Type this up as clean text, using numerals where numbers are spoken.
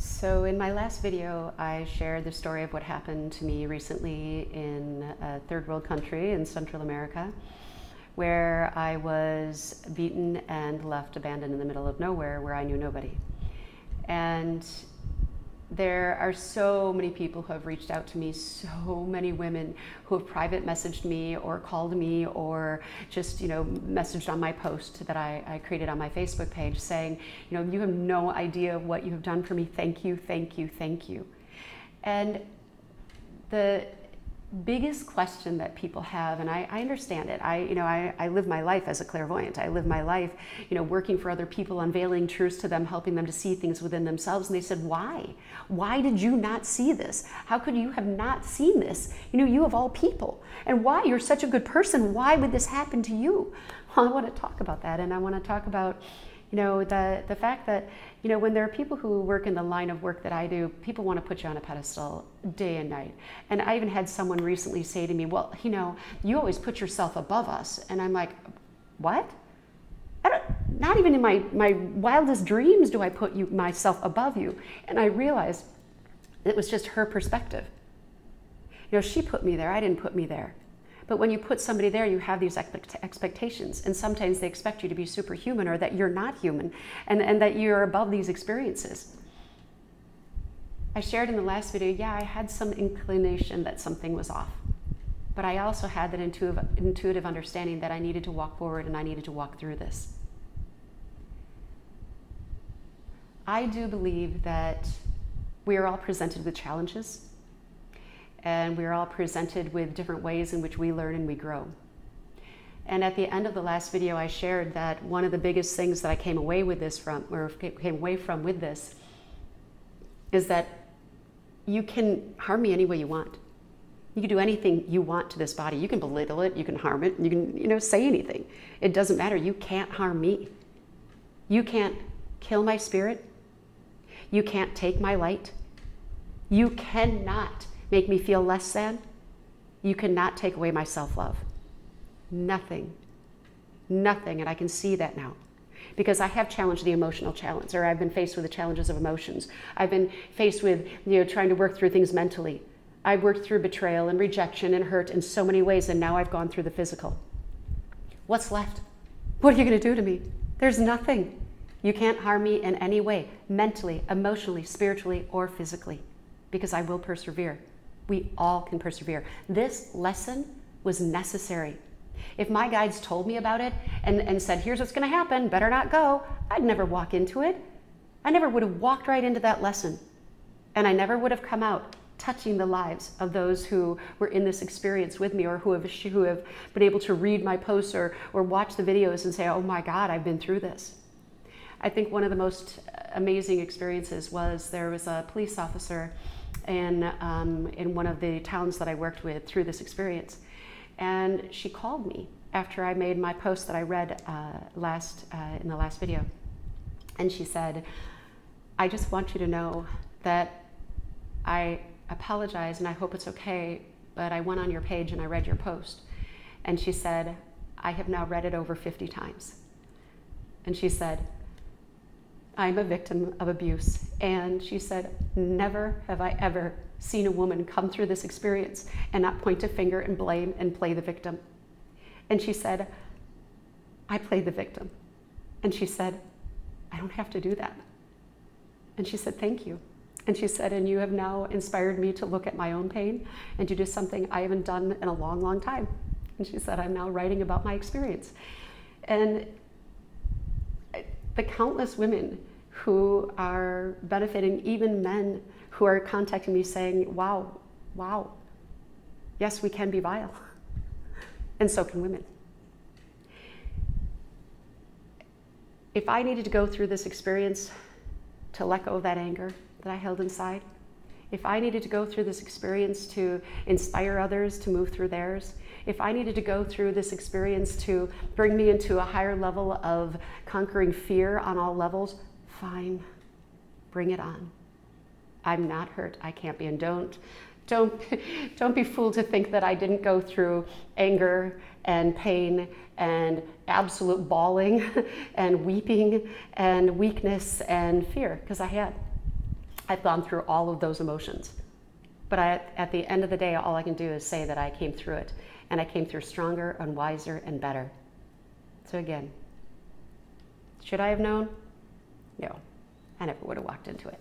So in my last video, I shared the story of what happened to me recently in a third world country in Central America, where I was beaten and left abandoned in the middle of nowhere where I knew nobody. And there are so many people who have reached out to me, so many women who have private messaged me or called me or just, messaged on my post that I created on my Facebook page saying, you have no idea what you have done for me. Thank you, thank you, thank you. And the biggest question that people have, and I understand it. I live my life as a clairvoyant. I live my life, working for other people, unveiling truths to them, helping them to see things within themselves. And they said, why? Why did you not see this? How could you have not seen this? You of all people. And why? You're such a good person. Why would this happen to you? Well, I want to talk about that. And I want to talk about the fact that, when there are people who work in the line of work that I do, people want to put you on a pedestal day and night. And I even had someone recently say to me, well, you always put yourself above us. And I'm like, what? Not even in my wildest dreams do I put myself above you. And I realized it was just her perspective. She put me there. I didn't put me there. But when you put somebody there, you have these expectations. And sometimes they expect you to be superhuman or that you're not human and that you're above these experiences. I shared in the last video, I had some inclination that something was off. But I also had that intuitive understanding that I needed to walk forward and I needed to walk through this. I do believe that we are all presented with challenges. And we're all presented with different ways in which we learn and we grow. And at the end of the last video, I shared that one of the biggest things that I came away with this with this, is that you can harm me any way you want. You can do anything you want to this body. You can belittle it, you can harm it, you can, say anything. It doesn't matter. You can't harm me. You can't kill my spirit. You can't take my light. You cannot make me feel less than. You cannot take away my self-love. Nothing. Nothing. And I can see that now. Because I have challenged the emotional challenge, or I've been faced with the challenges of emotions. I've been faced with, trying to work through things mentally. I've worked through betrayal and rejection and hurt in so many ways, and now I've gone through the physical. What's left? What are you going to do to me? There's nothing. You can't harm me in any way, mentally, emotionally, spiritually, or physically, because I will persevere. We all can persevere. This lesson was necessary. If my guides told me about it and said, here's what's going to happen, better not go, I'd never walk into it. I never would have walked right into that lesson. And I never would have come out touching the lives of those who were in this experience with me, or who have been able to read my posts or watch the videos and say, oh my God, I've been through this. I think one of the most amazing experiences was there was a police officer in one of the towns that I worked with through this experience. And she called me after I made my post that I read in the last video. And she said, I just want you to know that I apologize and I hope it's okay, but I went on your page and I read your post. And she said, I have now read it over 50 times. And she said, I'm a victim of abuse. And she said, never have I ever seen a woman come through this experience and not point a finger and blame and play the victim. And she said, I played the victim. And she said, I don't have to do that. And she said, thank you. And she said, and you have now inspired me to look at my own pain and to do something I haven't done in a long, long time. And she said, I'm now writing about my experience. And the countless women who are benefiting, even men who are contacting me saying, wow, yes, we can be vile. And so can women. If I needed to go through this experience to let go of that anger that I held inside, if I needed to go through this experience to inspire others to move through theirs, if I needed to go through this experience to bring me into a higher level of conquering fear on all levels, fine, bring it on. I'm not hurt. I can't be. And don't be fooled to think that I didn't go through anger and pain and absolute bawling and weeping and weakness and fear, because I had. I've gone through all of those emotions. But at the end of the day, all I can do is say that I came through it, and I came through stronger and wiser and better. So again, should I have known? No, I never would have walked into it.